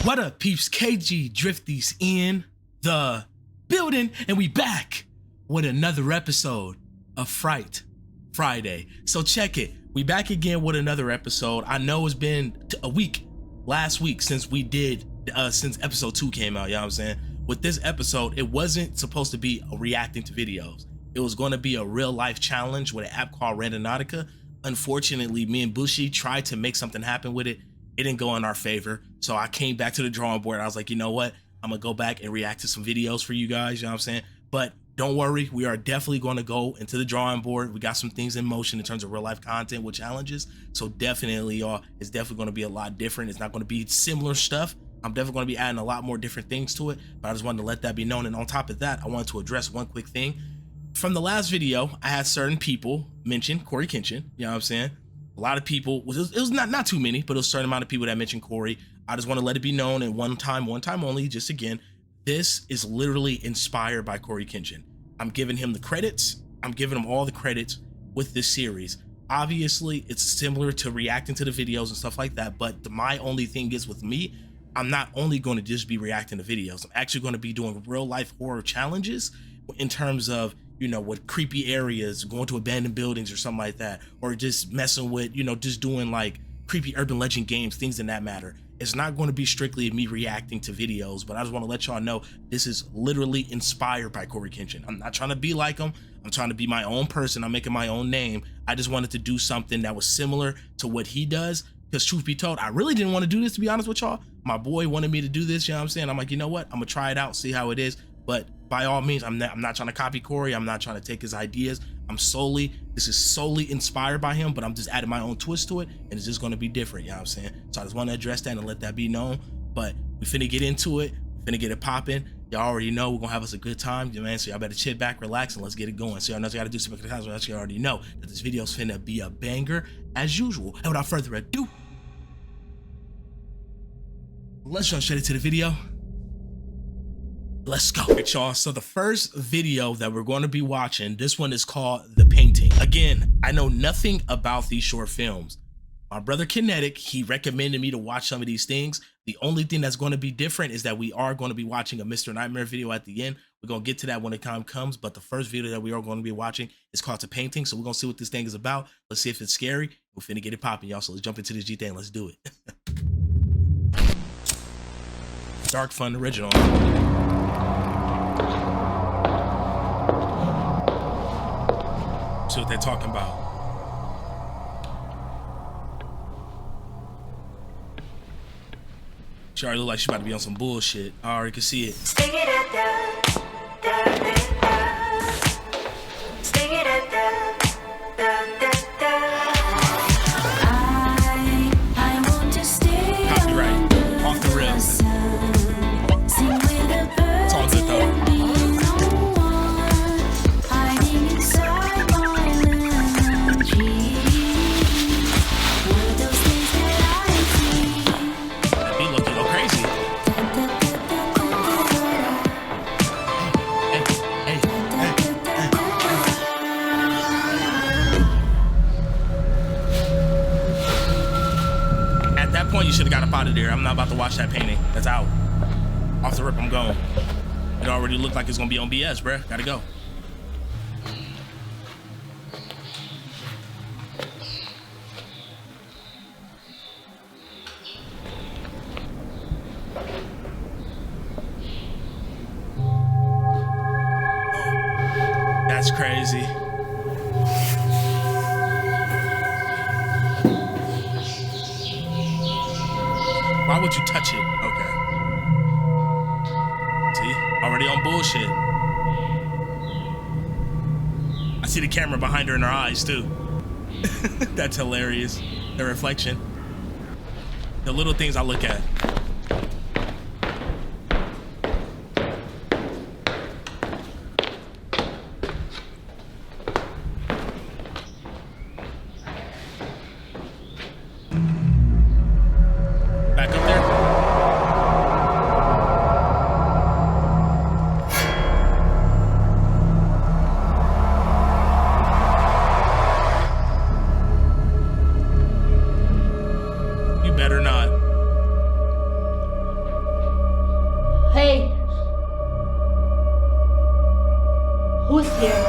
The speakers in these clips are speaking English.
What up, peeps? KgDrifty's in the building, and we back with another episode of Fright Friday. So check it. We back again with another episode. I know it's been a week, last week, since we did, since episode 2 came out, you know what I'm saying? With this episode, it wasn't supposed to be a reacting to videos. It was going to be a real life challenge with an app called Randonautica. Unfortunately, me and Bushi tried to make something happen with it. It didn't go in our favor. So I came back to the drawing board. I was like, you know what? I'm gonna go back and react to some videos for you guys, you know what I'm saying? But don't worry, we are definitely gonna go into the drawing board. We got some things in motion in terms of real life content with challenges. So definitely, y'all, it's definitely gonna be a lot different. It's not gonna be similar stuff. I'm definitely gonna be adding a lot more different things to it, but I just wanted to let that be known. And on top of that, I wanted to address one quick thing. From the last video, I had certain people mention Corey Kenshin, you know what I'm saying? A lot of people, it was not too many, but it was a certain amount of people that mentioned Corey. I just want to let it be known, and one time only, just again, this is literally inspired by Corey Kenshin. I'm giving him the credits. I'm giving him all the credits with this series. Obviously, it's similar to reacting to the videos and stuff like that, but my only thing is with me, I'm not only going to just be reacting to videos. I'm actually going to be doing real life horror challenges in terms of, you know, with creepy areas, going to abandoned buildings or something like that, or just messing with, you know, just doing like creepy urban legend games, things in that matter. It's not going to be strictly me reacting to videos, but I just want to let y'all know this is literally inspired by Corey Kenshin. I'm not trying to be like him. I'm trying to be my own person. I'm making my own name. I just wanted to do something that was similar to what he does, because truth be told, I really didn't want to do this, to be honest with y'all. My boy wanted me to do this, you know what I'm saying? I'm like, you know what? I'm gonna try it out, see how it is. But by all means, I'm not trying to copy Corey. I'm not trying to take his ideas. This is solely inspired by him, but I'm just adding my own twist to it, and it's just going to be different, you know what I'm saying? So I just want to address that and let that be known. But we finna get into it. We finna get it popping. Y'all already know we're gonna have us a good time, man. So y'all better sit back, relax, and let's get it going. So y'all know you gotta do some times, but you already know that this video's finna be a banger as usual. And without further ado, let's jump straight into the video. Let's go. Alright, y'all, so the first video that we're going to be watching, this one is called The Painting. Again, I know nothing about these short films. My brother Kinetic, he recommended me to watch some of these things. The only thing that's going to be different is that we are going to be watching a Mr. Nightmare video at the end. We're going to get to that when the time comes, but the first video that we are going to be watching is called The Painting. So we're going to see what this thing is about. Let's see if it's scary. We're finna get it popping, y'all. So let's jump into this G thing. Let's do it. Dark Fun Original. See what they're talking about. She already look like she about to be on some bullshit. I already can see it. Sting it at I want to stay. Copyright. Off the rails. It's all good though. Hiding inside my energy. you should have got up out of there. I'm not about to watch that painting. That's out. Off the rip, I'm going. It already looked like it's gonna be on BS, bruh. Gotta go. That's crazy. Why would you touch it? Okay. See? Already on bullshit. I see the camera behind her in her eyes, too. That's hilarious. The reflection. The little things I look at. Back up there. You better not. Hey. Who's here?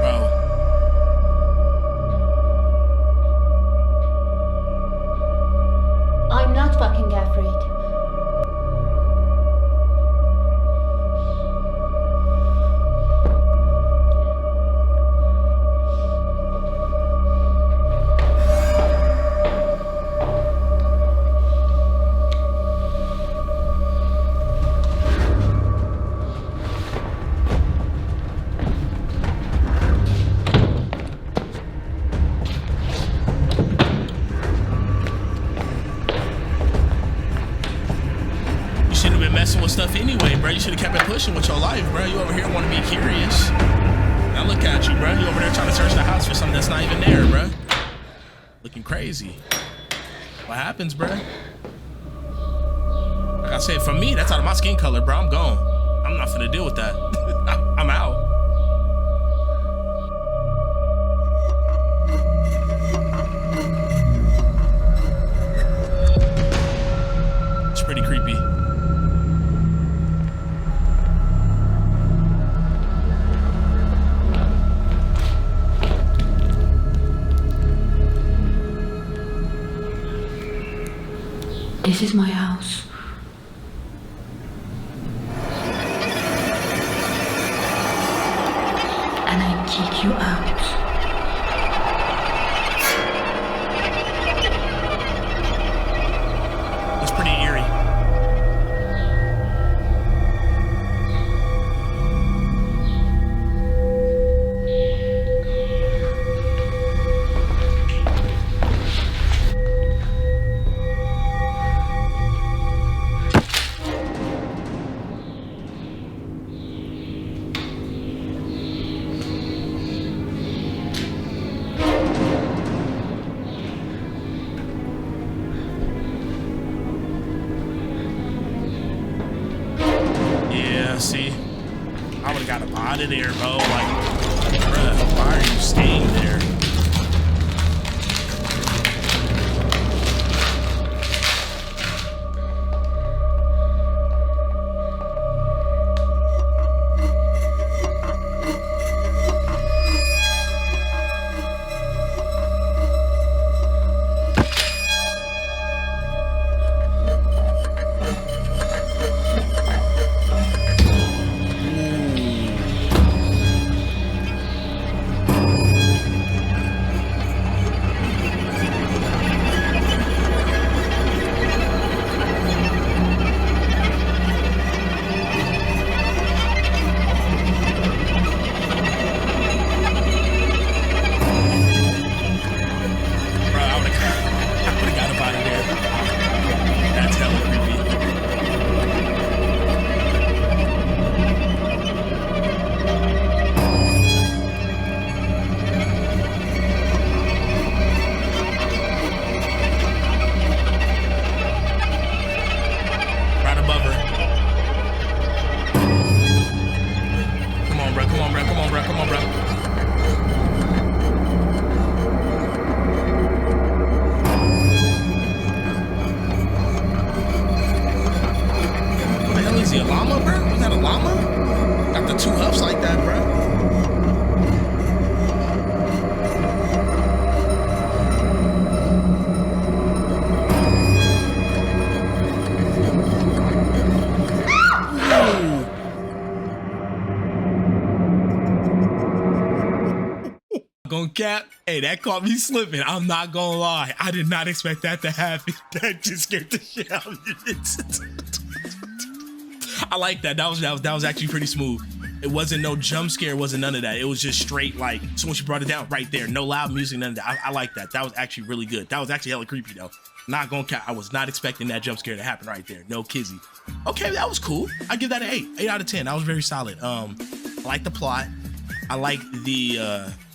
Bro. I'm not fucking afraid. You shouldn't have been messing with stuff anyway, bro. You should have kept it pushing with your life, bro. You over here want to be curious. Now look at you, bro. You over there trying to search the house for something that's not even there, bro. Looking crazy. What happens, bro? Like I said, for me, that's out of my skin color, bro. I'm gone. I'm not finna deal with that. I'm out. It's pretty creepy. This is my house. And I kick you out. It's pretty eerie. Yeah, see, I would have got up out of there, bro. Like, bruh, why are you staying there? cap. Hey, that caught me slipping. I'm not gonna lie. I did not expect that to happen. That just scared the shit out of me. I like that. That was actually pretty smooth. It wasn't no jump scare. It wasn't none of that. It was just straight like, so when she brought it down right there, no loud music, none of that. I like that. That was actually really good. That was actually hella creepy though. Not gonna cap. I was not expecting that jump scare to happen right there. No kizzy. Okay, that was cool. I give that an 8 out of 10. That was very solid. I like the plot. I like the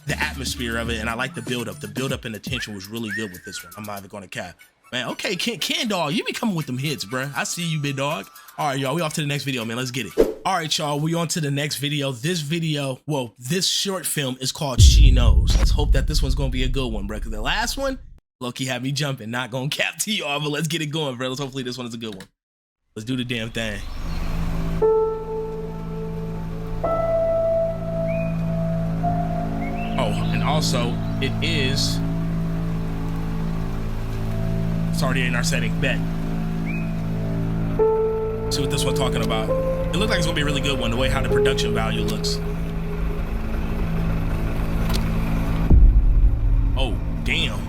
atmosphere of it, and I like the build up. The build up and the tension was really good with this one. I'm not even gonna cap. Man, okay, Ken dog, you be coming with them hits, bruh. I see you, big dog. All right, y'all, we off to the next video, man. Let's get it. All right, y'all, we on to the next video. This short film is called She Knows. Let's hope that this one's gonna be a good one, bruh, because the last one, low-key had me jumping. Not gonna cap to y'all, but let's get it going, bruh. Let's hopefully this one is a good one. Let's do the damn thing. Oh, and also, it is... It's already in our setting. Bet. See what this one's talking about. It looks like it's gonna be a really good one, the way how the production value looks. Oh, damn.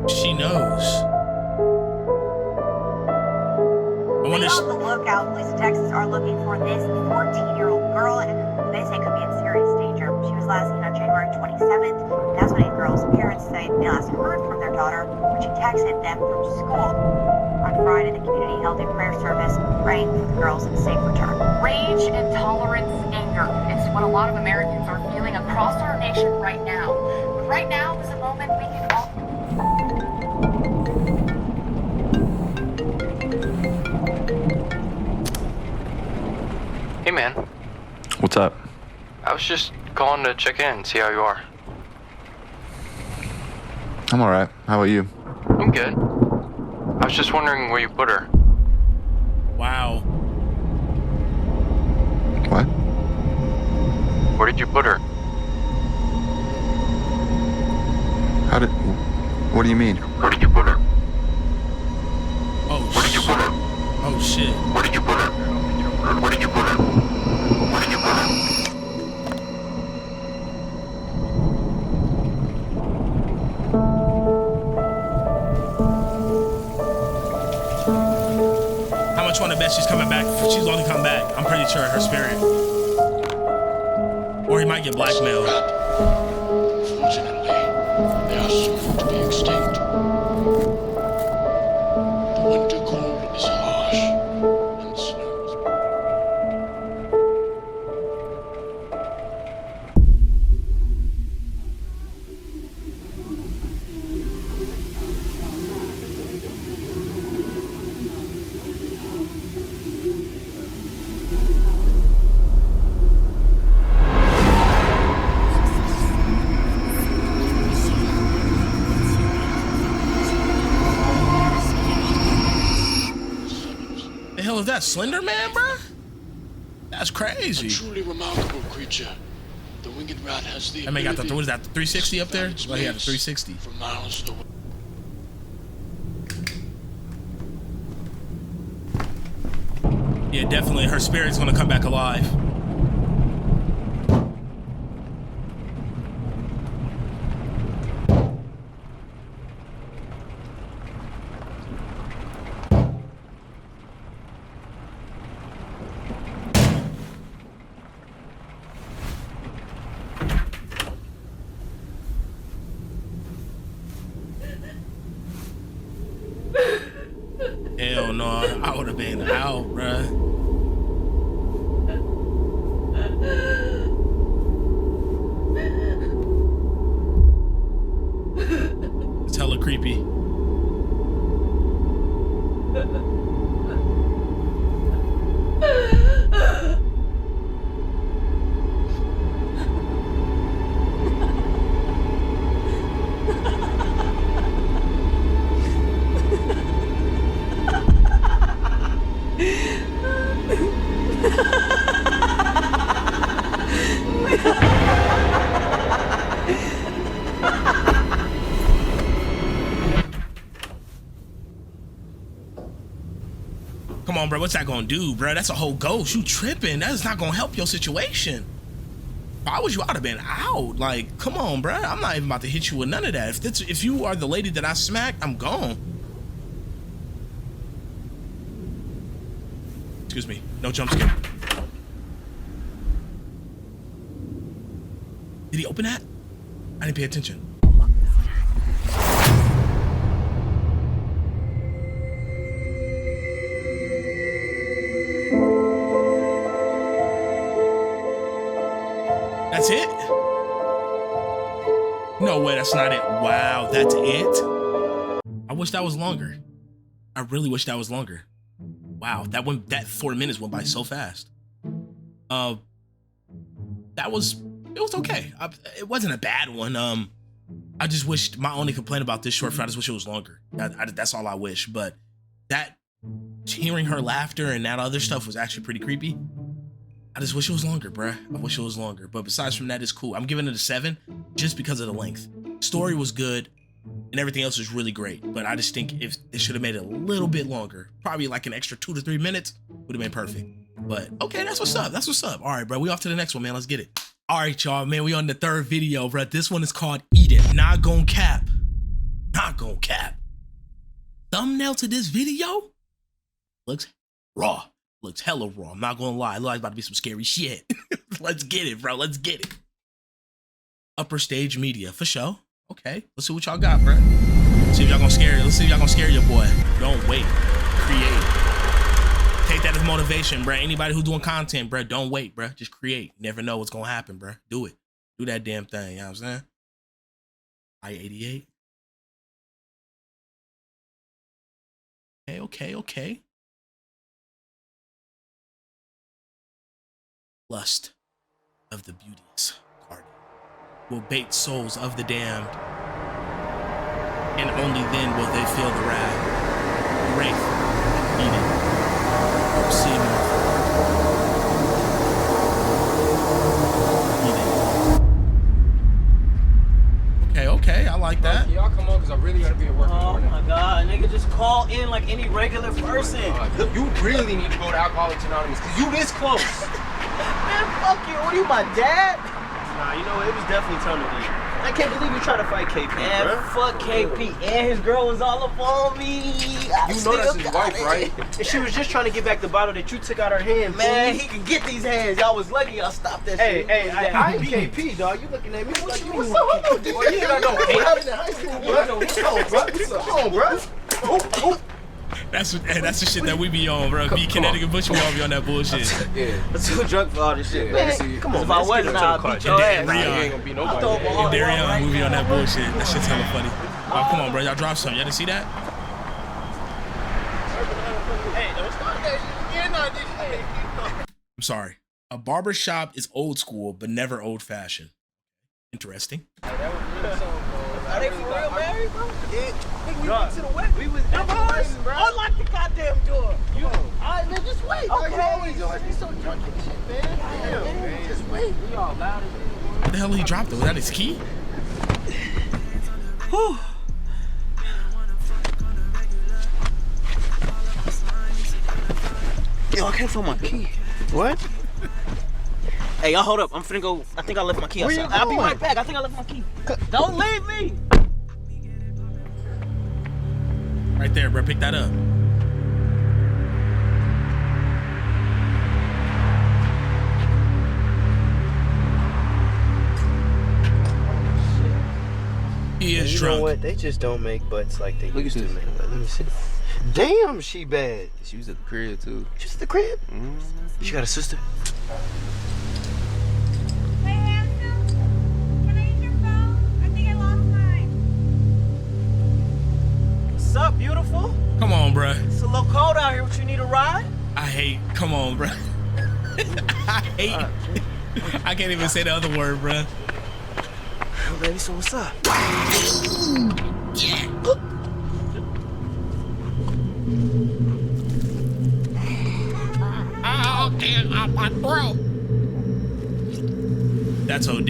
She knows. I wonder. Stay on the lookout. Police in Texas are looking for this 14-year-old girl, and they say could be in serious danger. She was last seen on January 27th. That's when the girl's parents say they last heard from their daughter when she texted them from school. On Friday, the community held a prayer service praying for the girls' safe return. Rage, intolerance, anger. It's what a lot of Americans are feeling across our nation right now. But right now is a moment we can all... Hey man, What's up? I was just calling to check in and see how you are. I'm alright. How about you? I'm good. I was just wondering where you put her. Wow. What? Where did you put her? What do you mean? Where did you put her? Oh, Where did you put her? Oh, shit. Where did you put her? Where did you put her? Where did you put her? How much want to bet she's coming back? She's only come back. I'm pretty sure her spirit. Or he might get blackmailed. Fortunately, they are soon to be extinct. The winter cold is harsh, and the snow is... The hell is that? Slender Man, bruh? That's A crazy. truly remarkable creature. The winged rat has the That man got the, ability what is that, the 360 up there? to span Well, he had a space 360. for miles away. Yeah, definitely. Her spirit's gonna come back alive. Hell no, I would have been out, bruh. It's hella creepy. Come on, bro. What's that gonna do, bro? That's a whole ghost. You tripping? That is not gonna help your situation. If I was you, I'd have been out. Like, come on, bro. I'm not even about to hit you with none of that. If you are the lady that I smacked, I'm gone. Excuse me. No jump scare. Did he open that? I didn't pay attention. That's it? No way, that's not it. Wow, that's it? I wish that was longer. I really wish that was longer. Wow, that 4 minutes went by so fast. It was okay. It wasn't a bad one. I just wished, my only complaint about this short film, I just wish it was longer. That's all I wish. But that, hearing her laughter and that other stuff was actually pretty creepy. I just wish it was longer, bruh. I wish it was longer. But besides from that, it's cool. I'm giving it a 7 just because of the length. Story was good and everything else was really great. But I just think if they should have made it a little bit longer, probably like an extra 2 to 3 minutes, would have been perfect. But okay, that's what's up. That's what's up. All right, bro. We off to the next one, man. Let's get it. All right, y'all, man. We on the 3rd video, bro. This one is called Eat It. Not gon' cap. Not gon' cap. Thumbnail to this video looks raw. Looks hella raw. I'm not gonna lie. It looks like about to be some scary shit. Let's get it, bro. Let's get it. Upper stage media for sure. Okay, let's see what y'all got, bro. See if y'all gonna scare. Let's see if y'all gonna scare your boy. Don't wait. Create. Take that as motivation, bro. Anybody who's doing content, bro, don't wait, bro. Just create. You never know what's gonna happen, bro. Do it. Do that damn thing. You know what I'm saying? I-88. Okay. Lust of the beauteous party will bait souls of the damned, and only then will they feel the wrath. Wraith, eating, seeming, eating. Okay, I like that. Y'all come on, cause I really gotta be at work. Oh my god, nigga, just call in like any regular person. You really need to go to Alcoholics Anonymous, cause you this close. Man, fuck you. What are you, my dad? Nah, you know, it was definitely time to leave. I can't believe you tried to fight KP, man. Bro. Fuck KP. And his girl was all up on me. You know that's his wife, right? And she was just trying to get back the bottle that you took out her hand. Man, he can get these hands. Y'all was lucky y'all stopped that shit. Hey, I ain't KP, dog. You looking at me? What's up? You think I know? Hey, out in high school, bro. What's on, bro? That's the shit that we be on, bro. Be Connecticut Bush, we all be on that bullshit. Yeah. I'm too drunk for all this shit, man. Man, come on, if I wasn't, I'd beat your ass. Ain't gonna be nobody. And Darion, we be on that bullshit. That shit's hella funny. Oh, come on, bro. Y'all drop something. Y'all didn't see that? I'm sorry. A barber shop is old school, but never old fashioned. Interesting. Are they for real married, bro? Yeah. Nigga, we went to the wedding. We was at the wedding, bro. Unlock the goddamn door. Alright, man, just wait. Okay. You so drunk and shit, man. Damn, man. Just wait. We all loud as hell. What the hell he dropped though? Was that his key? Whew. Yo, I can't find my key. What? Hey, y'all hold up. I'm finna go. I think I left my key outside. I'll be right back. I think I left my key. Don't leave me. Right there, bro. Pick that up. He is drunk. You know what? They just don't make butts like they used to make. Let me see. Damn, she bad. She was at the crib too. She was at the crib? She got a sister? Hey, handsome. Can I use your phone? I think I lost mine. What's up, beautiful? Come on, bro. It's a little cold out here. What, you need a ride? I hate. Come on, bro. I hate. I can't even say the other word, bro. Oh, baby, so what's up? Yeah. Oh, damn, my throat. That's OD.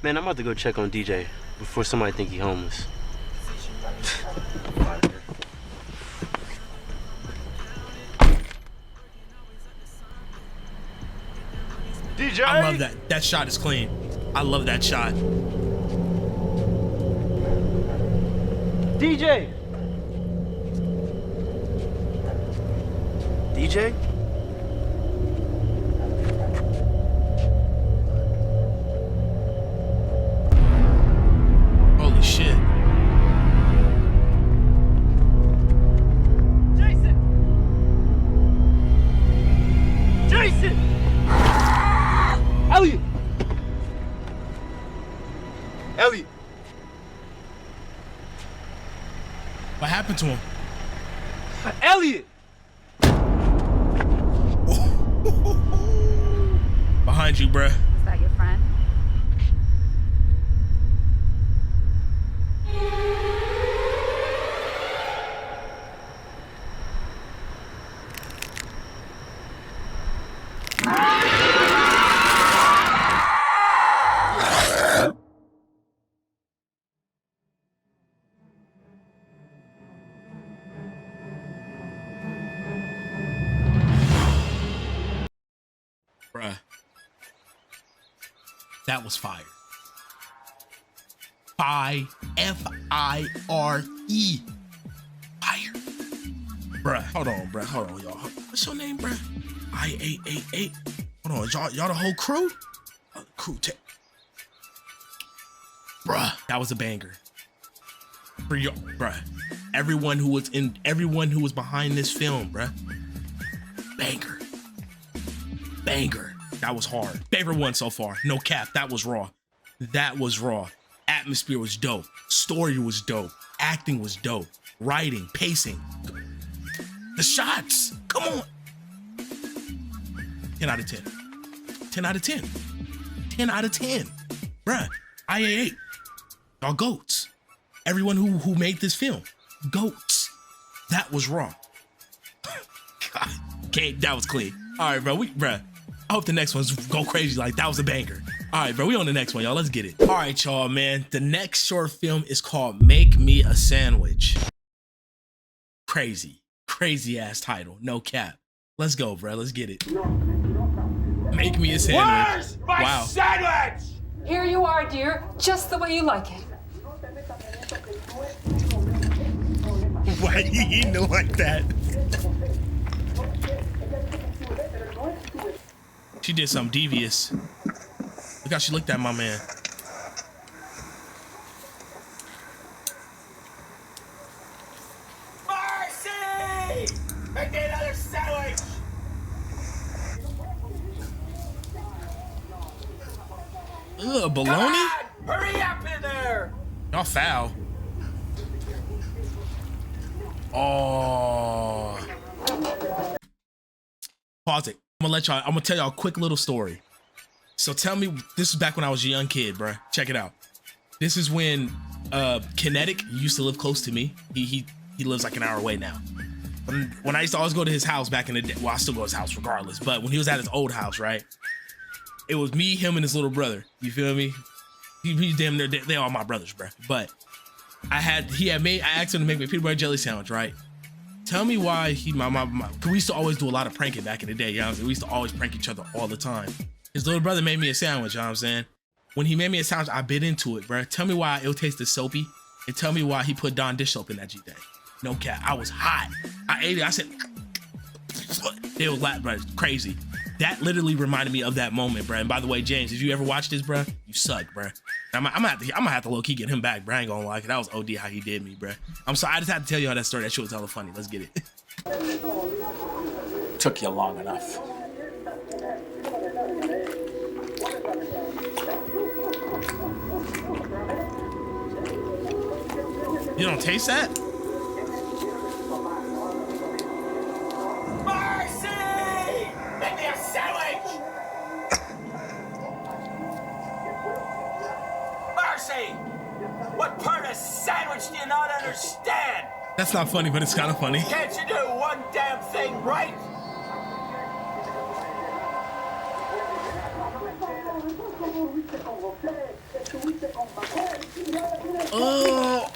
Man, I'm about to go check on DJ before somebody think he homeless. DJ. I love that. That shot is clean. I love that shot. DJ. DJ. Holy shit. Jason! Elliot! Elliot. What happened to him? Elliot! Behind you, bruh. Is that your friend? Bruh. That was fire. F-I-R-E. Fire. Bruh. Hold on, bruh. Hold on, y'all. What's your name, bruh? I-888. Hold on, y'all the whole crew? Bruh, that was a banger. For y'all, bruh. Everyone who was behind this film, bruh. Banger. Banger. That was hard. Favorite one so far. No cap. That was raw. That was raw. Atmosphere was dope. Story was dope. Acting was dope. Writing, pacing. The shots. Come on. 10 out of 10. 10 out of 10. 10 out of 10. Bruh. I-8. Y'all goats. Everyone who made this film. Goats. That was raw. God. Okay, that was clean. All right, bro. Bruh. I hope the next one's go crazy. Like, that was a banger. All right, bro. We on the next one, y'all. Let's get it. All right, y'all, man. The next short film is called Make Me a Sandwich. Crazy. Crazy ass title. No cap. Let's go, bro. Let's get it. Make me a sandwich. Where's my sandwich? Here you are, dear. Just the way you like it. Why you eating it like that? She did something devious. Look how she looked at my man. Marcy! Make me another sandwich! Ugh, bologna? Hurry up in there! Y'all foul. Oh. Pause it. I'm gonna tell y'all a quick little story. So tell me, this is back when I was a young kid, bruh. Check it out. This is when Kinetic used to live close to me. He lives like an hour away now. When I used to always go to his house back in the day, well, I still go to his house regardless, but when he was at his old house, right? It was me, him, and his little brother. You feel me? He's damn near, they all my brothers, bruh. But I asked him to make me a peanut butter jelly sandwich, right? Tell me why cause we used to always do a lot of pranking back in the day, you know what I'm saying? We used to always prank each other all the time. His little brother made me a sandwich, you know what I'm saying? When he made me a sandwich, I bit into it, bro. Tell me why it tasted soapy, and tell me why he put Dawn dish soap in that G-Day. No cap, I was hot. I ate it, I said, they was like, bro, crazy. That literally reminded me of that moment, bro. And by the way, James, did you ever watch this, bro? You suck, bro. I'm gonna have to low-key get him back, bro. I ain't gonna lie, that was OD how he did me, bro. I'm sorry, I just had to tell you all that story. That shit was hella funny. Let's get it. Took you long enough. You don't taste that? Marcy! Make me a sandwich! Marcy! What part of sandwich do you not understand? That's not funny, but it's kind of funny. Can't you do one damn thing right? Oh.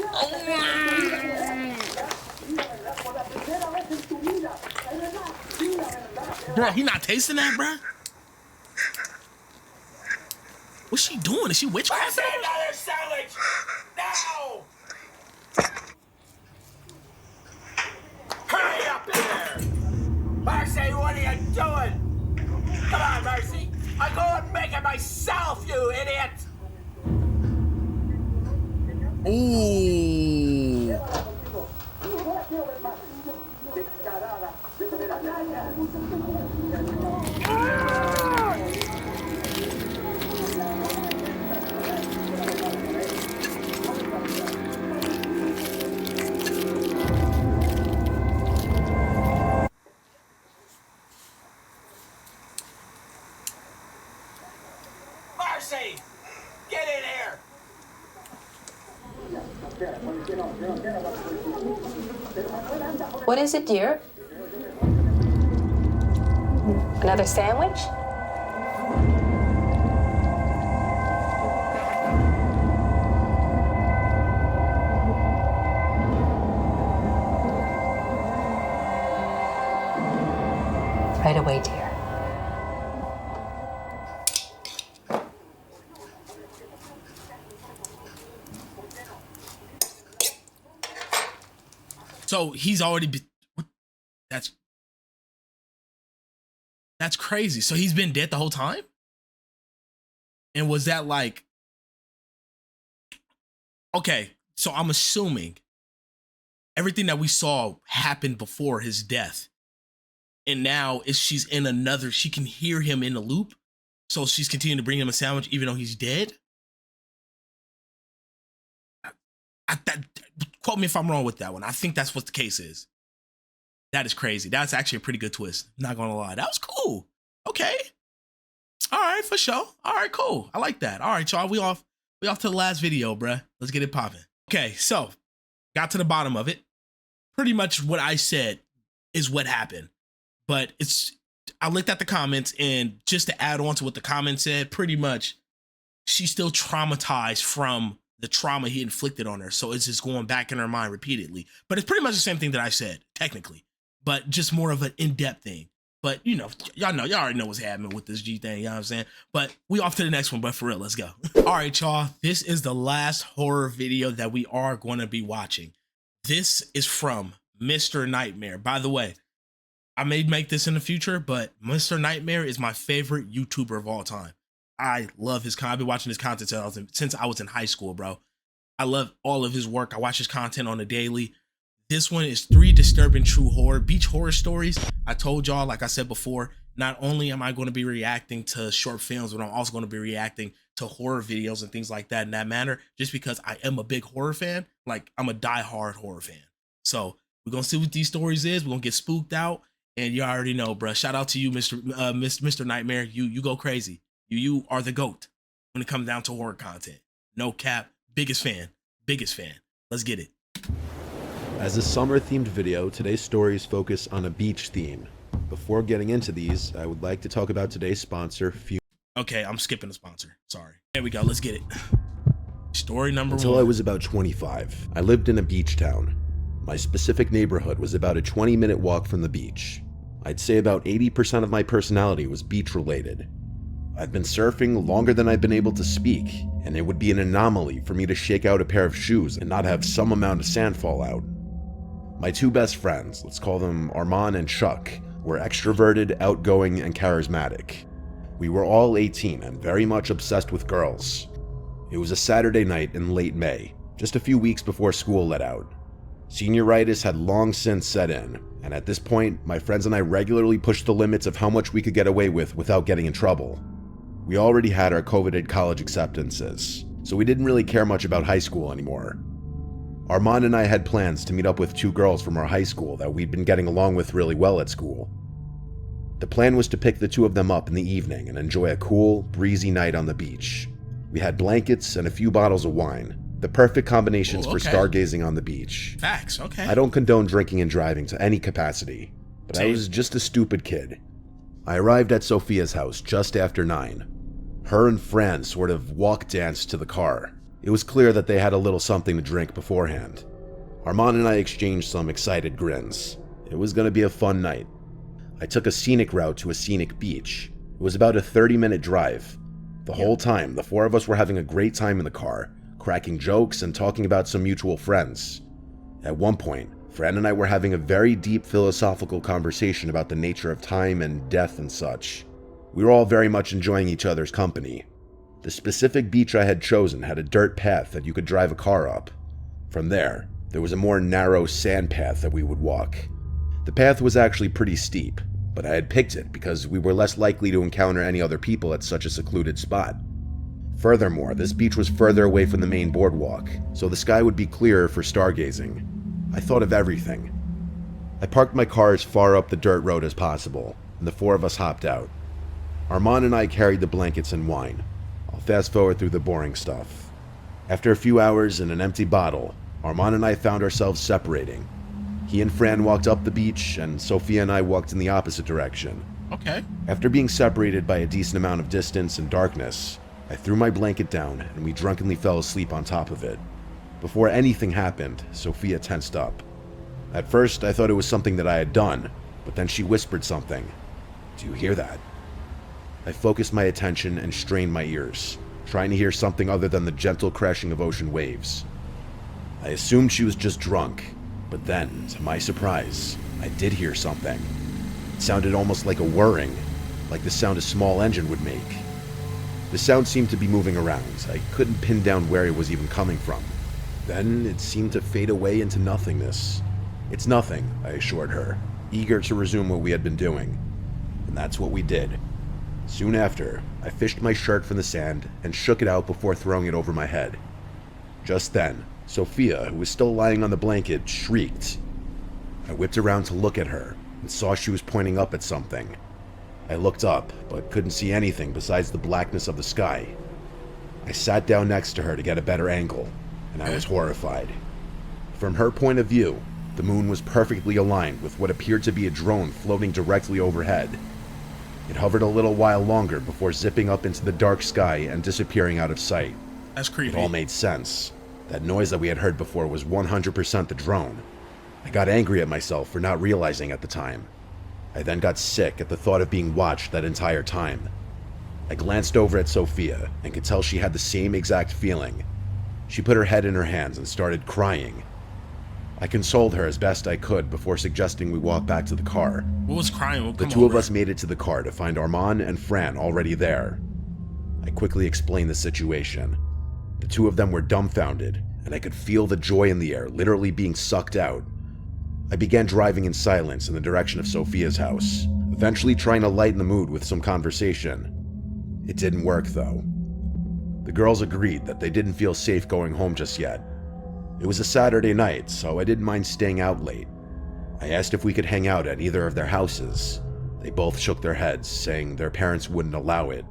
Bro, he not tasting that, bro? What's she doing? Is she witchcraft? Marcy, another sandwich! Now! Hurry up in there! Marcy, what are you doing? Come on, Marcy. I go and make it myself, you idiot! Ooh. Marcy! Get in here! What is it, dear? Another sandwich? Right away, dear. So he's already been, that's crazy. So he's been dead the whole time? And was that like, okay, so I'm assuming everything that we saw happened before his death. And now she's in another, she can hear him in the loop. So she's continuing to bring him a sandwich even though he's dead? Quote me if I'm wrong with that one. I think that's what the case is. That is crazy. That's actually a pretty good twist. Not gonna lie. That was cool. Okay. All right, for sure. All right, cool. I like that. All right, y'all. We off to the last video, bruh. Let's get it popping. Okay, so got to the bottom of it. Pretty much what I said is what happened. But I looked at the comments, and just to add on to what the comments said, pretty much she's still traumatized from the trauma he inflicted on her. So it's just going back in her mind repeatedly. But it's pretty much the same thing that I said, technically, but just more of an in-depth thing. But you know, y'all already know what's happening with this G thing, you know what I'm saying? But we off to the next one, but for real, let's go. All right, y'all, this is the last horror video that we are going to be watching. This is from Mr. Nightmare. By the way, I may make this in the future, but Mr. Nightmare is my favorite YouTuber of all time. I love his content. I've been watching his content since I was in high school, bro. I love all of his work. I watch his content on a daily. This one is 3 disturbing true horror beach horror stories. I told y'all, like I said before, not only am I going to be reacting to short films, but I'm also going to be reacting to horror videos and things like that in that manner, just because I am a big horror fan. Like, I'm a diehard horror fan. So we're going to see what these stories is. We're going to get spooked out. And you already know, bro. Shout out to you, Mr. Nightmare. You go crazy. You are the GOAT when it comes down to horror content. No cap. Biggest fan. Let's get it. As a summer-themed video, today's stories focus on a beach theme. Before getting into these, I would like to talk about today's sponsor, Okay, I'm skipping the sponsor. Sorry. There we go. Let's get it. Story number 1. Until I was about 25, I lived in a beach town. My specific neighborhood was about a 20-minute walk from the beach. I'd say about 80% of my personality was beach-related. I've been surfing longer than I've been able to speak, and it would be an anomaly for me to shake out a pair of shoes and not have some amount of sand fall out. My 2 best friends, let's call them Armand and Chuck, were extroverted, outgoing, and charismatic. We were all 18 and very much obsessed with girls. It was a Saturday night in late May, just a few weeks before school let out. Senioritis had long since set in, and at this point, my friends and I regularly pushed the limits of how much we could get away with without getting in trouble. We already had our coveted college acceptances, so we didn't really care much about high school anymore. Armand and I had plans to meet up with 2 girls from our high school that we'd been getting along with really well at school. The plan was to pick the 2 of them up in the evening and enjoy a cool, breezy night on the beach. We had blankets and a few bottles of wine, the perfect combinations for stargazing on the beach. Facts, okay. I don't condone drinking and driving to any capacity, but I was just a stupid kid. I arrived at Sophia's house just after 9. Her and Fran sort of walk-danced to the car. It was clear that they had a little something to drink beforehand. Armand and I exchanged some excited grins. It was going to be a fun night. I took a scenic route to a scenic beach. It was about a 30-minute drive. The whole time, the four of us were having a great time in the car, cracking jokes and talking about some mutual friends. At one point, Fran and I were having a very deep philosophical conversation about the nature of time and death and such. We were all very much enjoying each other's company. The specific beach I had chosen had a dirt path that you could drive a car up. From there was a more narrow sand path that we would walk. The path was actually pretty steep, but I had picked it because we were less likely to encounter any other people at such a secluded spot. Furthermore, this beach was further away from the main boardwalk, so the sky would be clearer for stargazing. I thought of everything. I parked my car as far up the dirt road as possible, and the four of us hopped out. Armand and I carried the blankets and wine. I'll fast forward through the boring stuff. After a few hours and an empty bottle, Armand and I found ourselves separating. He and Fran walked up the beach, and Sophia and I walked in the opposite direction. Okay. After being separated by a decent amount of distance and darkness, I threw my blanket down and we drunkenly fell asleep on top of it. Before anything happened, Sophia tensed up. At first, I thought it was something that I had done, but then she whispered something. "Do you hear that?" I focused my attention and strained my ears, trying to hear something other than the gentle crashing of ocean waves. I assumed she was just drunk, but then, to my surprise, I did hear something. It sounded almost like a whirring, like the sound a small engine would make. The sound seemed to be moving around. I couldn't pin down where it was even coming from. Then it seemed to fade away into nothingness. "It's nothing," I assured her, eager to resume what we had been doing. And that's what we did. Soon after, I fished my shirt from the sand and shook it out before throwing it over my head. Just then, Sophia, who was still lying on the blanket, shrieked. I whipped around to look at her and saw she was pointing up at something. I looked up, but couldn't see anything besides the blackness of the sky. I sat down next to her to get a better angle, and I was horrified. From her point of view, the moon was perfectly aligned with what appeared to be a drone floating directly overhead. It hovered a little while longer before zipping up into the dark sky and disappearing out of sight. That's creepy. It all made sense. That noise that we had heard before was 100% the drone. I got angry at myself for not realizing at the time. I then got sick at the thought of being watched that entire time. I glanced over at Sophia and could tell she had the same exact feeling. She put her head in her hands and started crying. I consoled her as best I could before suggesting we walk back to the car. What was crying? The two of us made it to the car to find Armand and Fran already there. I quickly explained the situation. The two of them were dumbfounded, and I could feel the joy in the air literally being sucked out. I began driving in silence in the direction of Sophia's house, eventually trying to lighten the mood with some conversation. It didn't work, though. The girls agreed that they didn't feel safe going home just yet. It was a Saturday night, so I didn't mind staying out late. I asked if we could hang out at either of their houses. They both shook their heads, saying their parents wouldn't allow it.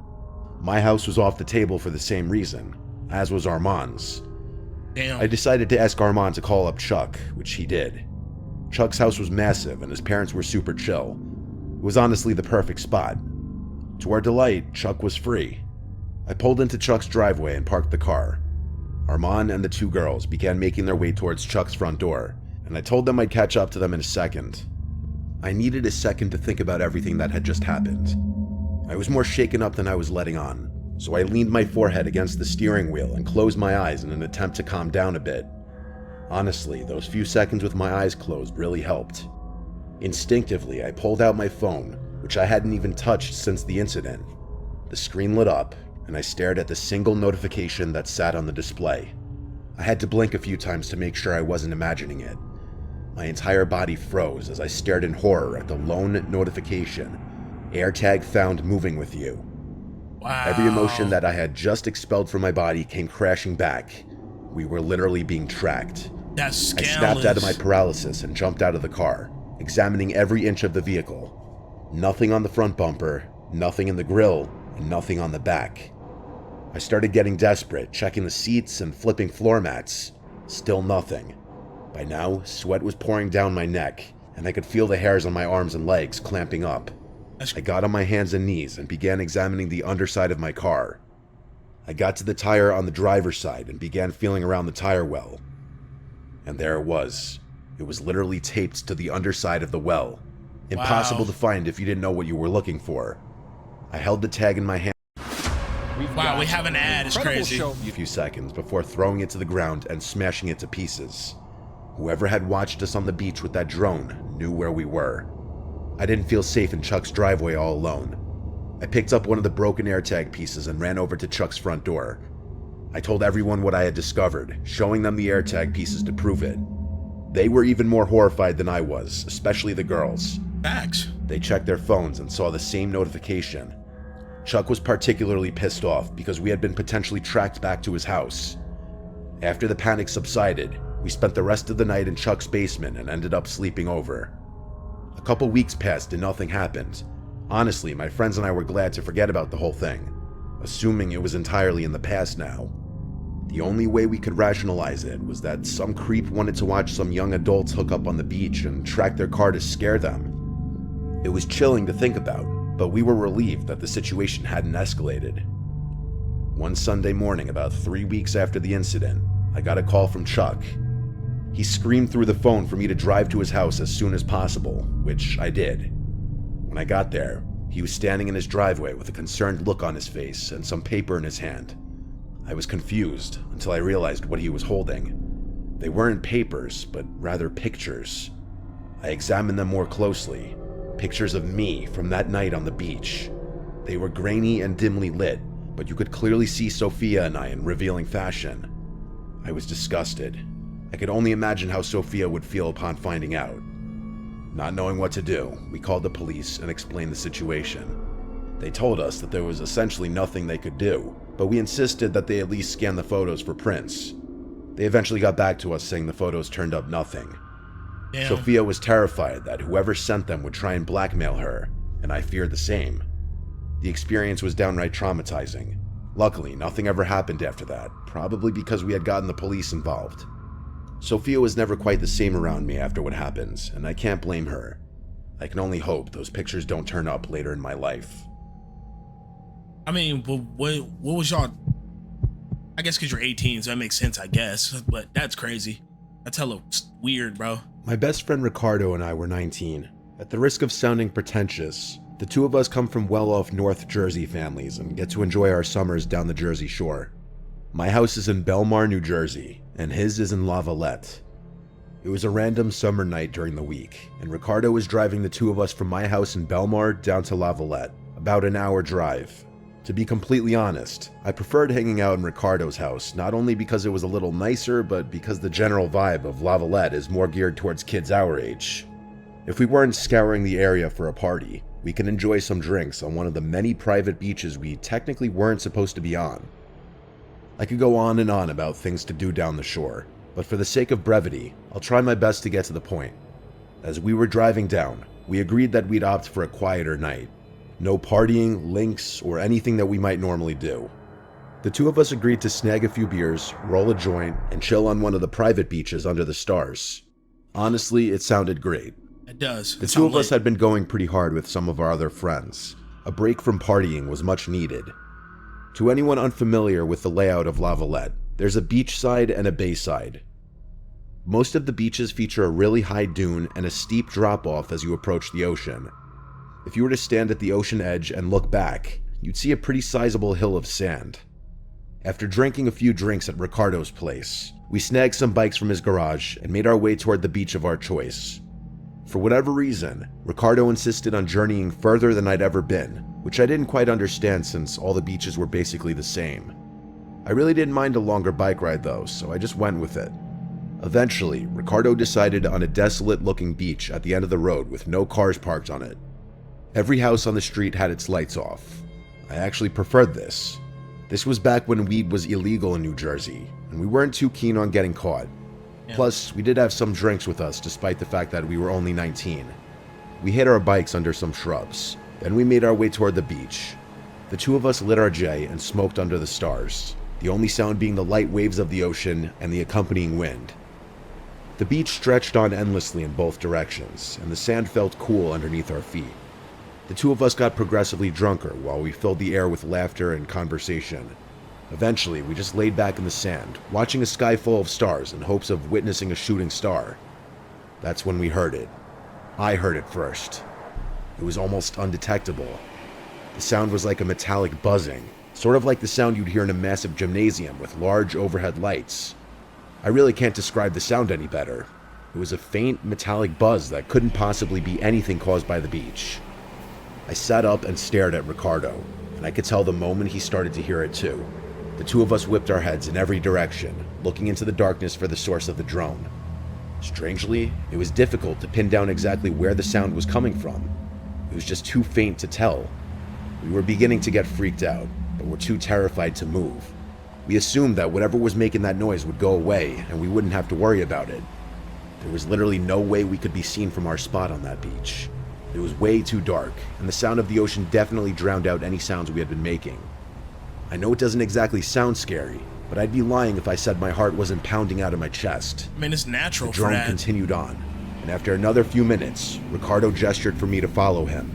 My house was off the table for the same reason, as was Armand's. Damn. I decided to ask Armand to call up Chuck, which he did. Chuck's house was massive and his parents were super chill. It was honestly the perfect spot. To our delight, Chuck was free. I pulled into Chuck's driveway and parked the car. Armand and the two girls began making their way towards Chuck's front door, and I told them I'd catch up to them in a second. I needed a second to think about everything that had just happened. I was more shaken up than I was letting on, so I leaned my forehead against the steering wheel and closed my eyes in an attempt to calm down a bit. Honestly, those few seconds with my eyes closed really helped. Instinctively, I pulled out my phone, which I hadn't even touched since the incident. The screen lit up, and I stared at the single notification that sat on the display. I had to blink a few times to make sure I wasn't imagining it. My entire body froze as I stared in horror at the lone notification. AirTag found moving with you. Wow. Every emotion that I had just expelled from my body came crashing back. We were literally being tracked. That's scandalous. I snapped out of my paralysis and jumped out of the car, examining every inch of the vehicle. Nothing on the front bumper, nothing in the grille, and nothing on the back. I started getting desperate, checking the seats and flipping floor mats. Still nothing. By now, sweat was pouring down my neck, and I could feel the hairs on my arms and legs clamping up. I got on my hands and knees and began examining the underside of my car. I got to the tire on the driver's side and began feeling around the tire well. And there it was. It was literally taped to the underside of the well. Impossible to find if you didn't know what you were looking for. I held the tag in my hand. Wow, we have an ad. It's crazy. A few seconds before throwing it to the ground and smashing it to pieces. Whoever had watched us on the beach with that drone knew where we were. I didn't feel safe in Chuck's driveway all alone. I picked up one of the broken AirTag pieces and ran over to Chuck's front door. I told everyone what I had discovered, showing them the AirTag pieces to prove it. They were even more horrified than I was, especially the girls. Facts. They checked their phones and saw the same notification. Chuck was particularly pissed off because we had been potentially tracked back to his house. After the panic subsided, we spent the rest of the night in Chuck's basement and ended up sleeping over. A couple weeks passed and nothing happened. Honestly, my friends and I were glad to forget about the whole thing, assuming it was entirely in the past now. The only way we could rationalize it was that some creep wanted to watch some young adults hook up on the beach and track their car to scare them. It was chilling to think about, but we were relieved that the situation hadn't escalated. One Sunday morning, about 3 weeks after the incident, I got a call from Chuck. He screamed through the phone for me to drive to his house as soon as possible, which I did. When I got there, he was standing in his driveway with a concerned look on his face and some paper in his hand. I was confused until I realized what he was holding. They weren't papers, but rather pictures. I examined them more closely. Pictures of me from that night on the beach. They were grainy and dimly lit, but you could clearly see Sophia and I in revealing fashion. I was disgusted. I could only imagine how Sophia would feel upon finding out. Not knowing what to do, we called the police and explained the situation. They told us that there was essentially nothing they could do, but we insisted that they at least scan the photos for prints. They eventually got back to us saying the photos turned up nothing. Damn. Sophia was terrified that whoever sent them would try and blackmail her, and I feared the same. The experience was downright traumatizing. Luckily, nothing ever happened after that, probably because we had gotten the police involved. Sophia was never quite the same around me after what happened, and I can't blame her. I can only hope those pictures don't turn up later in my life. I mean, what was y'all? I guess because you're 18, so that makes sense, I guess. But that's crazy. That's hella weird, bro. My best friend Ricardo and I were 19. At the risk of sounding pretentious, the two of us come from well-off North Jersey families and get to enjoy our summers down the Jersey Shore. My house is in Belmar, New Jersey, and his is in Lavallette. It was a random summer night during the week, and Ricardo was driving the two of us from my house in Belmar down to Lavallette, about an hour drive. To be completely honest, I preferred hanging out in Ricardo's house, not only because it was a little nicer, but because the general vibe of Lavallette is more geared towards kids our age. If we weren't scouring the area for a party, we could enjoy some drinks on one of the many private beaches we technically weren't supposed to be on. I could go on and on about things to do down the shore, but for the sake of brevity, I'll try my best to get to the point. As we were driving down, we agreed that we'd opt for a quieter night. No partying, links, or anything that we might normally do. The two of us agreed to snag a few beers, roll a joint, and chill on one of the private beaches under the stars. Honestly, it sounded great. It does. The two of us had been going pretty hard with some of our other friends. A break from partying was much needed. To anyone unfamiliar with the layout of Lavallette, there's a beach side and a bay side. Most of the beaches feature a really high dune and a steep drop-off as you approach the ocean. If you were to stand at the ocean edge and look back, you'd see a pretty sizable hill of sand. After drinking a few drinks at Ricardo's place, we snagged some bikes from his garage and made our way toward the beach of our choice. For whatever reason, Ricardo insisted on journeying further than I'd ever been, which I didn't quite understand since all the beaches were basically the same. I really didn't mind a longer bike ride though, so I just went with it. Eventually, Ricardo decided on a desolate-looking beach at the end of the road with no cars parked on it. Every house on the street had its lights off. I actually preferred this. This was back when weed was illegal in New Jersey, and we weren't too keen on getting caught. Yeah. Plus, we did have some drinks with us despite the fact that we were only 19. We hid our bikes under some shrubs. Then we made our way toward the beach. The two of us lit our J and smoked under the stars, the only sound being the light waves of the ocean and the accompanying wind. The beach stretched on endlessly in both directions, and the sand felt cool underneath our feet. The two of us got progressively drunker while we filled the air with laughter and conversation. Eventually, we just laid back in the sand, watching a sky full of stars in hopes of witnessing a shooting star. That's when we heard it. I heard it first. It was almost undetectable. The sound was like a metallic buzzing, sort of like the sound you'd hear in a massive gymnasium with large overhead lights. I really can't describe the sound any better. It was a faint, metallic buzz that couldn't possibly be anything caused by the beach. I sat up and stared at Ricardo, and I could tell the moment he started to hear it too. The two of us whipped our heads in every direction, looking into the darkness for the source of the drone. Strangely, it was difficult to pin down exactly where the sound was coming from. It was just too faint to tell. We were beginning to get freaked out, but were too terrified to move. We assumed that whatever was making that noise would go away, and we wouldn't have to worry about it. There was literally no way we could be seen from our spot on that beach. It was way too dark, and the sound of the ocean definitely drowned out any sounds we had been making. I know it doesn't exactly sound scary, but I'd be lying if I said my heart wasn't pounding out of my chest. I mean, it's natural The for drone that. continued on, and after another few minutes, Ricardo gestured for me to follow him.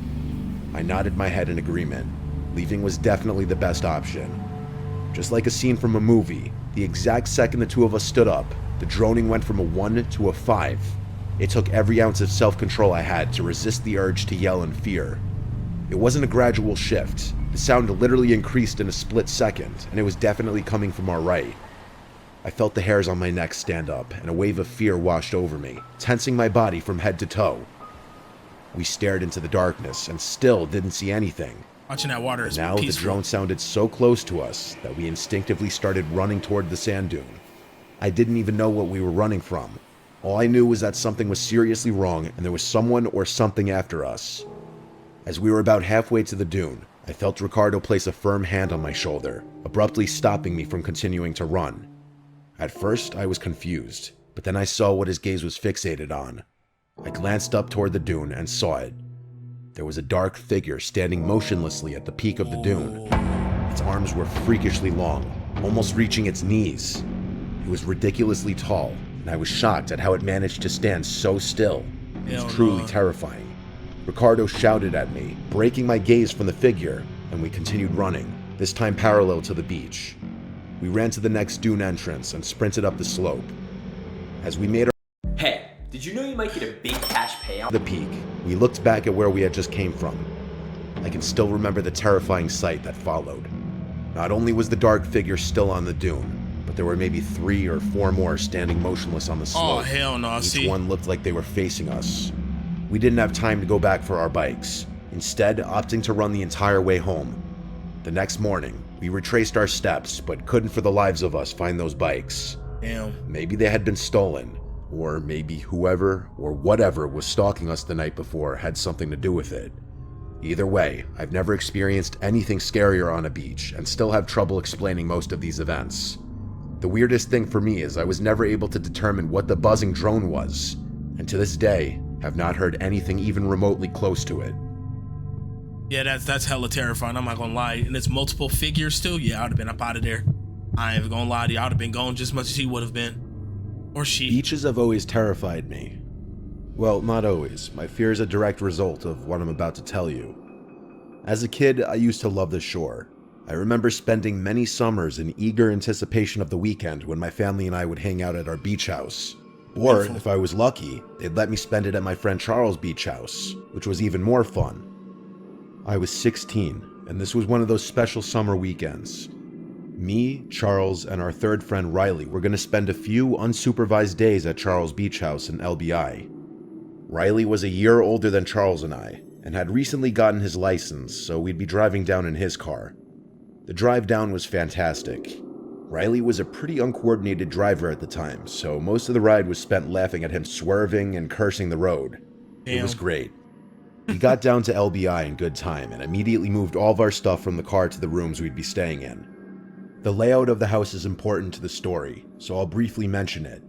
I nodded my head in agreement. Leaving was definitely the best option. Just like a scene from a movie, the exact second the two of us stood up, the droning went from a 1 to a 5. It took every ounce of self-control I had to resist the urge to yell in fear. It wasn't a gradual shift. The sound literally increased in a split second, and it was definitely coming from our right. I felt the hairs on my neck stand up, and a wave of fear washed over me, tensing my body from head to toe. We stared into the darkness and still didn't see anything. Watching that water is Now peaceful. the drone sounded so close to us that we instinctively started running toward the sand dune. I didn't even know what we were running from. All I knew was that something was seriously wrong and there was someone or something after us. As we were about halfway to the dune, I felt Ricardo place a firm hand on my shoulder, abruptly stopping me from continuing to run. At first, I was confused, but then I saw what his gaze was fixated on. I glanced up toward the dune and saw it. There was a dark figure standing motionlessly at the peak of the dune. Its arms were freakishly long, almost reaching its knees. It was ridiculously tall, and I was shocked at how it managed to stand so still. It was truly terrifying. Ricardo shouted at me, breaking my gaze from the figure, and we continued running, this time parallel to the beach. We ran to the next dune entrance and sprinted up the slope. As we made our Hey, did you know you might get a big cash payout? the peak, we looked back at where we had just came from. I can still remember the terrifying sight that followed. Not only was the dark figure still on the dune, but there were maybe 3 or 4 more standing motionless on the slope. Oh, hell no, Each see. one looked like they were facing us. We didn't have time to go back for our bikes, instead opting to run the entire way home. The next morning, we retraced our steps, but couldn't for the lives of us find those bikes. Damn. Maybe they had been stolen, or maybe whoever or whatever was stalking us the night before had something to do with it. Either way, I've never experienced anything scarier on a beach and still have trouble explaining most of these events. The weirdest thing for me is I was never able to determine what the buzzing drone was, and to this day, have not heard anything even remotely close to it. Yeah, that's hella terrifying. I'm not gonna lie. And it's multiple figures too. Yeah, I would have been up out of there. I ain't even gonna lie to you. I would have been gone just as much as he would have been. Or she. Beaches have always terrified me. Well, not always. My fear is a direct result of what I'm about to tell you. As a kid, I used to love the shore. I remember spending many summers in eager anticipation of the weekend when my family and I would hang out at our beach house. Or, if I was lucky, they'd let me spend it at my friend Charles' beach house, which was even more fun. I was 16, and this was one of those special summer weekends. Me, Charles, and our third friend Riley were going to spend a few unsupervised days at Charles' beach house in LBI. Riley was a year older than Charles and I, and had recently gotten his license, so we'd be driving down in his car. The drive down was fantastic. Riley was a pretty uncoordinated driver at the time, so most of the ride was spent laughing at him swerving and cursing the road. It was great. We got down to LBI in good time and immediately moved all of our stuff from the car to the rooms we'd be staying in. The layout of the house is important to the story, so I'll briefly mention it.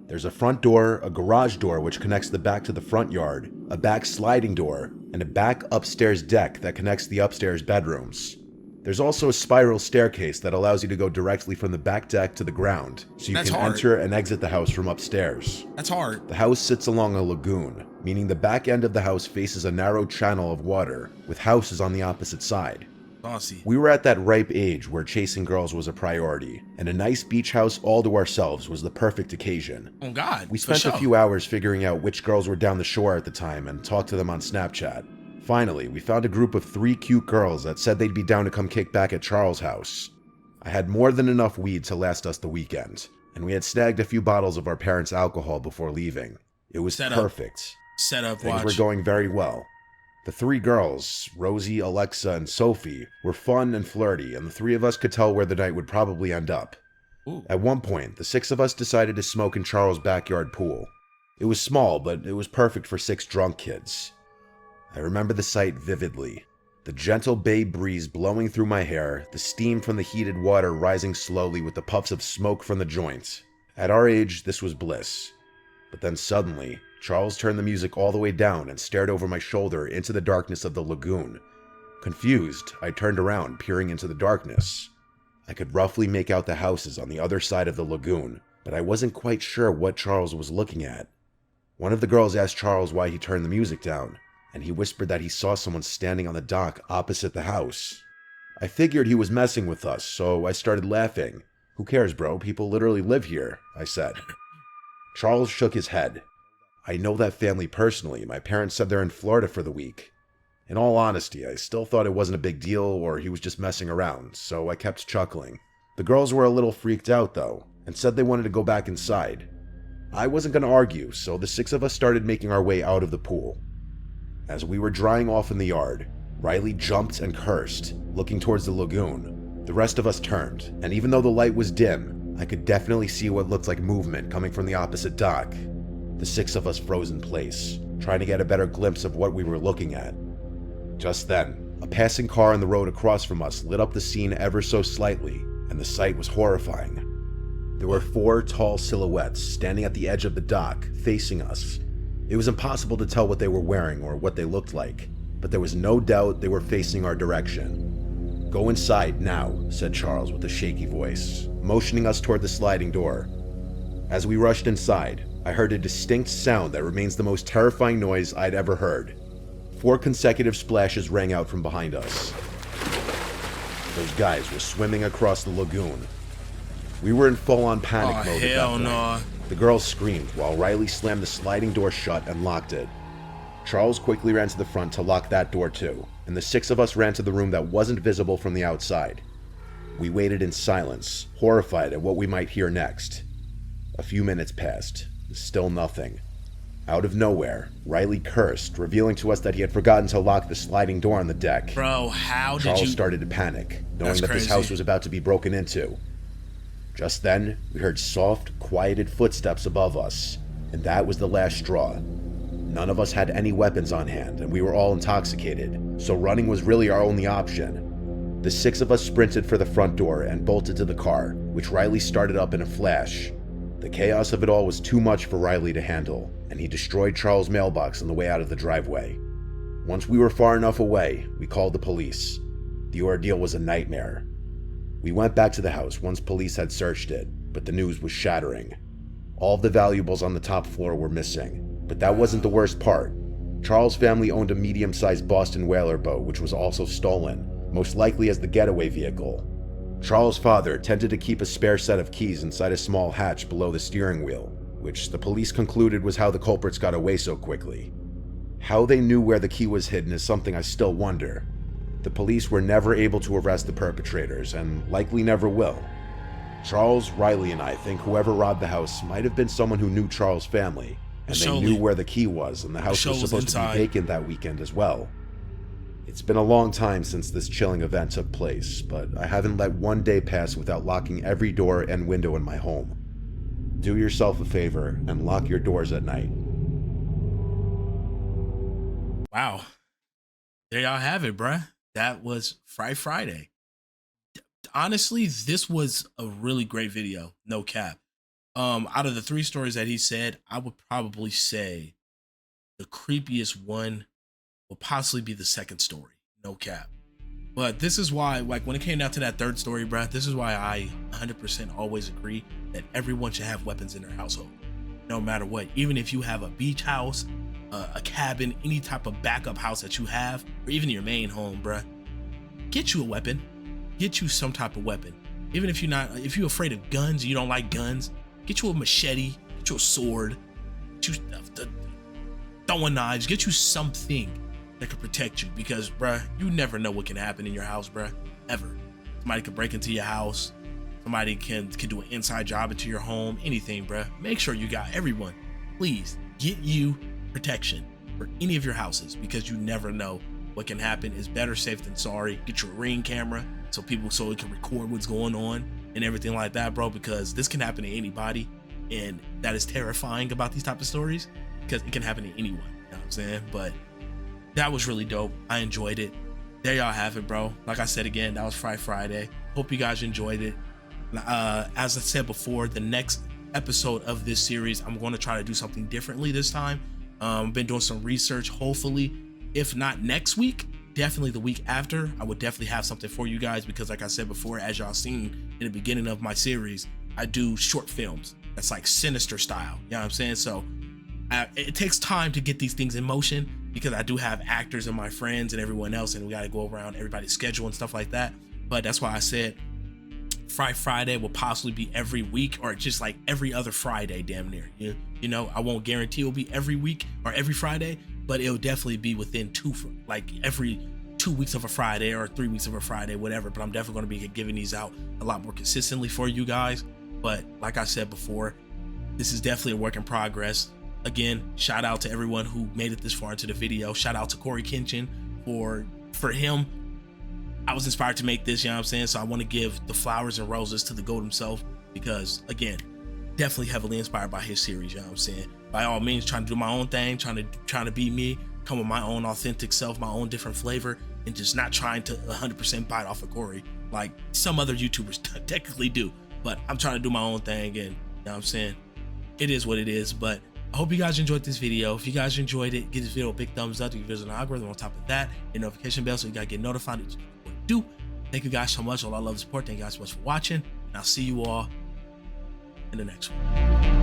There's a front door, a garage door which connects the back to the front yard, a back sliding door, and a back upstairs deck that connects the upstairs bedrooms. There's also a spiral staircase that allows you to go directly from the back deck to the ground, so you can enter and exit the house from upstairs. That's hard. The house sits along a lagoon, meaning the back end of the house faces a narrow channel of water, with houses on the opposite side. Saucy. We were at that ripe age where chasing girls was a priority, and a nice beach house all to ourselves was the perfect occasion. Oh God. We spent a few hours figuring out which girls were down the shore at the time and talked to them on Snapchat. Finally, we found a group of 3 cute girls that said they'd be down to come kick back at Charles' house. I had more than enough weed to last us the weekend, and we had snagged a few bottles of our parents' alcohol before leaving. It was perfect. Set up, Things watch. were going very well. The 3 girls, Rosie, Alexa, and Sophie, were fun and flirty, and the 3 of us could tell where the night would probably end up. Ooh. At one point, the 6 of us decided to smoke in Charles' backyard pool. It was small, but it was perfect for 6 drunk kids. I remember the sight vividly. The gentle bay breeze blowing through my hair, the steam from the heated water rising slowly with the puffs of smoke from the joint. At our age, this was bliss. But then suddenly, Charles turned the music all the way down and stared over my shoulder into the darkness of the lagoon. Confused, I turned around, peering into the darkness. I could roughly make out the houses on the other side of the lagoon, but I wasn't quite sure what Charles was looking at. One of the girls asked Charles why he turned the music down, and he whispered that he saw someone standing on the dock opposite the house. I figured he was messing with us, so I started laughing. "Who cares, bro? People literally live here," I said. Charles shook his head. "I know that family personally. My parents said they're in Florida for the week." In all honesty, I still thought it wasn't a big deal or he was just messing around, so I kept chuckling. The girls were a little freaked out though, and said they wanted to go back inside. I wasn't going to argue, so the 6 of us started making our way out of the pool. As we were drying off in the yard, Riley jumped and cursed, looking towards the lagoon. The rest of us turned, and even though the light was dim, I could definitely see what looked like movement coming from the opposite dock. The 6 of us froze in place, trying to get a better glimpse of what we were looking at. Just then, a passing car on the road across from us lit up the scene ever so slightly, and the sight was horrifying. There were 4 tall silhouettes standing at the edge of the dock, facing us. It was impossible to tell what they were wearing or what they looked like, but there was no doubt they were facing our direction. "Go inside now," said Charles with a shaky voice, motioning us toward the sliding door. As we rushed inside, I heard a distinct sound that remains the most terrifying noise I'd ever heard. 4 consecutive splashes rang out from behind us. Those guys were swimming across the lagoon. We were in full-on panic mode at that hell point. no. The girls screamed while Riley slammed the sliding door shut and locked it. Charles quickly ran to the front to lock that door too, and the 6 of us ran to the room that wasn't visible from the outside. We waited in silence, horrified at what we might hear next. A few minutes passed, still nothing. Out of nowhere, Riley cursed, revealing to us that he had forgotten to lock the sliding door on the deck. Bro, how did you... Charles started to panic, knowing That's that this crazy. house was about to be broken into. Just then, we heard soft, quieted footsteps above us, and that was the last straw. None of us had any weapons on hand, and we were all intoxicated, so running was really our only option. The 6 of us sprinted for the front door and bolted to the car, which Riley started up in a flash. The chaos of it all was too much for Riley to handle, and he destroyed Charles' mailbox on the way out of the driveway. Once we were far enough away, we called the police. The ordeal was a nightmare. We went back to the house once police had searched it, but the news was shattering. All of the valuables on the top floor were missing, but that wasn't the worst part. Charles' family owned a medium-sized Boston whaler boat which was also stolen, most likely as the getaway vehicle. Charles' father tended to keep a spare set of keys inside a small hatch below the steering wheel, which the police concluded was how the culprits got away so quickly. How they knew where the key was hidden is something I still wonder. The police were never able to arrest the perpetrators, and likely never will. Charles, Riley, and I think whoever robbed the house might have been someone who knew Charles' family, and they knew where the key was, and the house was supposed to be vacant that weekend as well. It's been a long time since this chilling event took place, but I haven't let one day pass without locking every door and window in my home. Do yourself a favor and lock your doors at night. Wow. There y'all have it, bruh. That was Fright Friday. Honestly, this was a really great video. No cap. Out of the 3 stories that he said, I would probably say the creepiest one will possibly be the second story. No cap. But this is why, like, when it came down to that 3rd story, bruh, this is why I 100% always agree that everyone should have weapons in their household. No matter what. Even if you have a beach house, a cabin, any type of backup house that you have, or even your main home, bruh, get you a weapon. Get you some type of weapon. Even if you're afraid of guns, you don't like guns, get you a machete, get you a sword, get you throwing knives, get you something that can protect you, because bruh, you never know what can happen in your house, bruh, ever. Somebody could break into your house, somebody can do an inside job into your home, anything, bruh. Make sure you got everyone. Please get you protection for any of your houses, because you never know what can happen. Is better safe than sorry. Get your Ring camera so it can record what's going on and everything like that, bro, because this can happen to anybody, and that is terrifying about these type of stories, because it can happen to anyone, you know what I'm saying? But that was really dope. I enjoyed it. There y'all have it, bro. Like I said again, that was Fright Friday. Hope you guys enjoyed it. As I said before, the next episode of this series, I'm going to try to do something differently this time. I've been doing some research. Hopefully, if not next week, definitely the week after, I would definitely have something for you guys, because like I said before, as y'all seen in the beginning of my series, I do short films. That's like Sinister style, you know what I'm saying? So it takes time to get these things in motion, because I do have actors and my friends and everyone else, and we got to go around everybody's schedule and stuff like that. But that's why I said Fright Friday will possibly be every week, or just like every other Friday, damn near. You know, I won't guarantee it'll be every week or every Friday, but it'll definitely be within every 2 weeks of a Friday or 3 weeks of a Friday, whatever. But I'm definitely going to be giving these out a lot more consistently for you guys. But like I said before, this is definitely a work in progress. Again, shout out to everyone who made it this far into the video. Shout out to Corey Kenshin for him. I was inspired to make this, you know what I'm saying? So I want to give the flowers and roses to the GOAT himself, because again, definitely heavily inspired by his series, you know what I'm saying? By all means, trying to do my own thing, trying to be me, come with my own authentic self, my own different flavor, and just not trying to 100% bite off of Corey like some other YouTubers technically do. But I'm trying to do my own thing, and you know what I'm saying? It is what it is. But I hope you guys enjoyed this video. If you guys enjoyed it, give this video a big thumbs up to give us an algorithm. On top of that, a notification bell so you gotta get notified of what we do. Thank you guys so much. All I love the support. Thank you guys so much for watching, and I'll see you all in the next one.